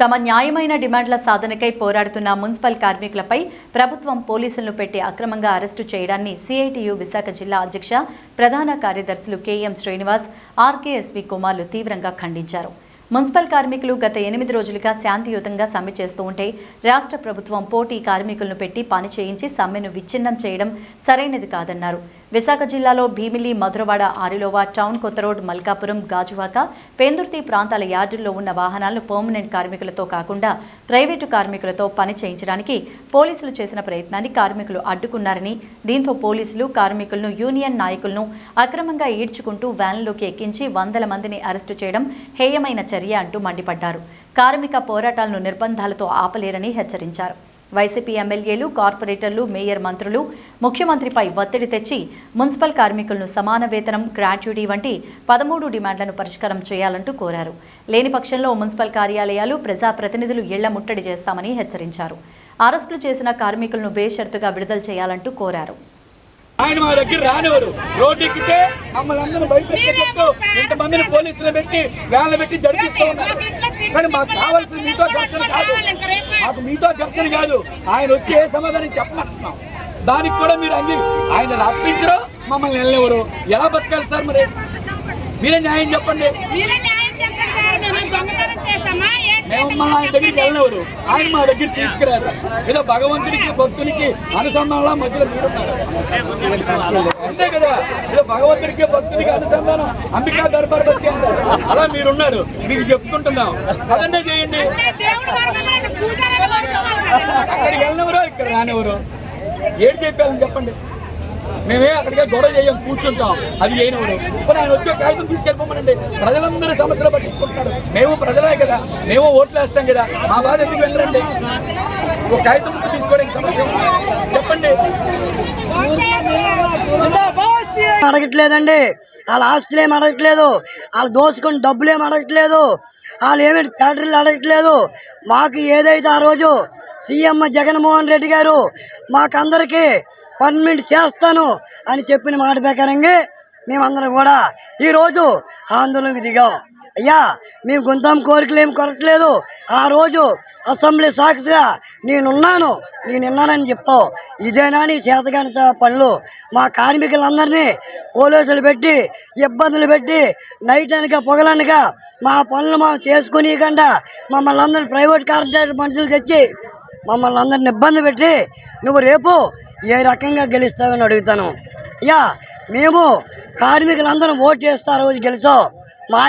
తమ న్యాయమైన డిమాండ్ల సాధనకై పోరాడుతున్న మున్సిపల్ కార్మికులపై ప్రభుత్వం పోలీసులను పెట్టి అక్రమంగా అరెస్టు చేయడాన్ని సిఐటియు విశాఖ జిల్లా అధ్యక్ష ప్రధాన కార్యదర్శులు కెఎం శ్రీనివాస్, ఆర్కేఎస్వి కుమార్లు తీవ్రంగా ఖండించారు. మున్సిపల్ కార్మికులు గత 8 రోజులుగా శాంతియుతంగా సమ్మె చేస్తూ ఉంటే రాష్ట్ర ప్రభుత్వం పోటీ కార్మికులను పెట్టి పని చేయించి సమ్మెను విచ్ఛిన్నం చేయడం సరైనది కాదన్నారు. విశాఖ జిల్లాలో భీమిలి, మధురవాడ, ఆరిలోవా, టౌన్, కొత్త రోడ్, మల్కాపురం, గాజువాక, పెందుర్తి ప్రాంతాల యార్డుల్లో ఉన్న వాహనాలను పర్మనెంట్ కార్మికులతో కాకుండా ప్రైవేటు కార్మికులతో పని చేయించడానికి పోలీసులు చేసిన ప్రయత్నాన్ని కార్మికులు అడ్డుకున్నారని, దీంతో పోలీసులు కార్మికులను, యూనియన్ నాయకులను అక్రమంగా ఈడ్చుకుంటూ వ్యాన్లోకి ఎక్కించి వందల మందిని అరెస్టు చేయడం హేయమైన చర్య అంటూ మండిపడ్డారు. కార్మిక పోరాటాలను నిర్బంధాలతో ఆపలేరని హెచ్చరించారు. వైసీపీ ఎమ్మెల్యేలు, కార్పొరేటర్లు, మేయర్, మంత్రులు ముఖ్యమంత్రిపై ఒత్తిడి తెచ్చి మున్సిపల్ కార్మికులను సమాన వేతనం, గ్రాట్యుటీ వంటి 13 డిమాండ్లను పరిష్కారం చేయాలంటూ కోరారు. లేని పక్షంలో మున్సిపల్ కార్యాలయాలు, ప్రజాప్రతినిధులు ఇళ్ల ముట్టడి చేస్తామని హెచ్చరించారు. అరెస్టులు చేసిన కార్మికులను బేషరతుగా విడుదల చేయాలంటూ కోరారు. ఆయన మా దగ్గర రానివారు, రోడ్డు ఎక్కితే మమ్మల్ని అందరూ బయట ఇంతమందిని పోలీసులు పెట్టి వ్యాన్లు పెట్టి జరిపిస్తూ ఉన్నారు. కానీ మాకు కావాల్సిన మీతో ఘర్షణ కాదు, మాకు మీతో ఘర్షణ కాదు. ఆయన వచ్చి ఏ సమాధానం చెప్పమంటున్నాం, దానికి కూడా మీరు ఆయన రప్పించరు, మమ్మల్ని వెళ్ళేవారు. ఎలా బతకాలి సార్? మరి మీరే న్యాయం చెప్పండి. మేము మమ్మల్ని ఆయన దగ్గరికి వెళ్ళినవారు, ఆయన మా దగ్గర తీసుకురారు. ఏదో భగవంతునికి భక్తునికి అనుసంధానంలో మధ్యలో మీరున్నారు అంతే కదా. ఏదో భగవంతుడికి భక్తునికి అనుసంధానం అంబికా దర్బార్ భక్తి అంటారు, అలా మీరున్నారు. మీకు చెప్పుకుంటున్నాం, అదన్నే చేయండి. అక్కడికి వెళ్ళినవరో ఇక్కడ రానివరు, ఏడు చెప్పాలని చెప్పండి. మేమే అక్కడికే గొడవ చేయం, కూర్చుంటాం, అది చేయనివారు. ఇప్పుడు ఆయన వచ్చే కాగితం తీసుకెళ్ళిపోమనండి. ప్రజలందరూ సమస్యలు పట్టించుకుంటున్నారు. మేము ప్రజలే కదా, మేము ఓట్లు వేస్తాం కదా, మా బాధ ఎందుకు వెళ్ళరండి? ఒక కాగితం తీసుకోవడానికి సమస్య చెప్పండి. అడగట్లేదండి, వాళ్ళ ఆస్తులు ఏమి అడగట్లేదు, వాళ్ళు దోసుకొని డబ్బులు ఏమి అడగట్లేదు, వాళ్ళు ఏమి ఫ్యాక్టరీలు అడగట్లేదు. మాకు ఏదైతే ఆ రోజు సీఎం జగన్మోహన్ రెడ్డి గారు మాకందరికీ పర్మనెంట్ చేస్తాను అని చెప్పిన మాట ప్రకారంగా మేమందరం కూడా ఈరోజు ఆందోళనకు దిగాం. అయ్యా, మేము గుంతాం కోరికలు ఏమి కొరట్లేదు. ఆ రోజు అసెంబ్లీ సాక్షిగా నేనున్నానని చెప్పావు. ఇదేనా నీ చేతగాని పనులు? మా కార్మికులందరినీ పోలీసులు పెట్టి ఇబ్బందులు పెట్టి నైట్ అనక పొగలనక మా పనులు మేము చేసుకునికుండా మమ్మల్ని అందరినీ ప్రైవేట్ కార్పొరేట్ మనుషులు తెచ్చి మమ్మల్ని అందరిని ఇబ్బంది పెట్టి నువ్వు రేపు ఏ రకంగా గెలుస్తావని అడుగుతాను. అయ్యా, మేము కార్మికులందరం ఓటు చేస్తా రోజు గెలిచావు. మా